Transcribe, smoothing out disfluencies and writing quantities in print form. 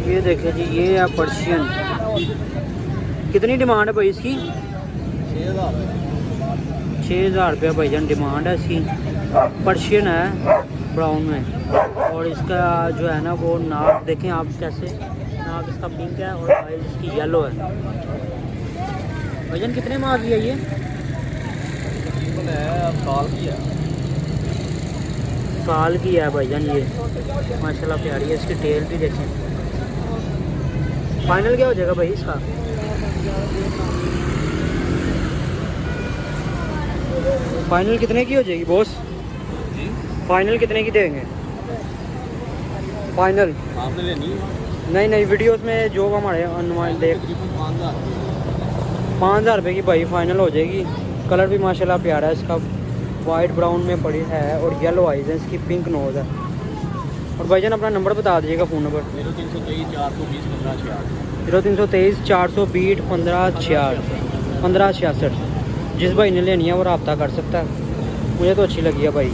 ये देखे जी, ये है पर्शियन। कितनी डिमांड है भाई इसकी? 6,000 रुपया भाईजान डिमांड है इसकी। पर्शियन है ब्राउन में। और इसका जो है ना वो नाक देखें आप कैसे, नाक इसका पिंक है और आइज इसकी येलो है। भाईजान कितने माह की है ये? साल की है भाईजान ये, माशाल्लाह प्यारी है। इसकी टेल भी देखें। फाइनल क्या हो जाएगा भाई इसका? फाइनल कितने की हो जाएगी बॉस? फाइनल कितने की देंगे? फाइनल आपने लेनी है? नहीं वीडियोस में जो हमारे अनुमान देख 5,000 रुपये की भाई फाइनल हो जाएगी। कलर भी माशाल्लाह प्यारा है इसका, वाइट ब्राउन में पड़ी है और येलो आइज है इसकी, पिंक नोज है। और भाईजान अपना नंबर बता दीजिएगा, फ़ोन नंबर। 0323 420 1566। जिस भाई ने लेनी है वो रब्ता कर सकता है। मुझे तो अच्छी लगी है भाई।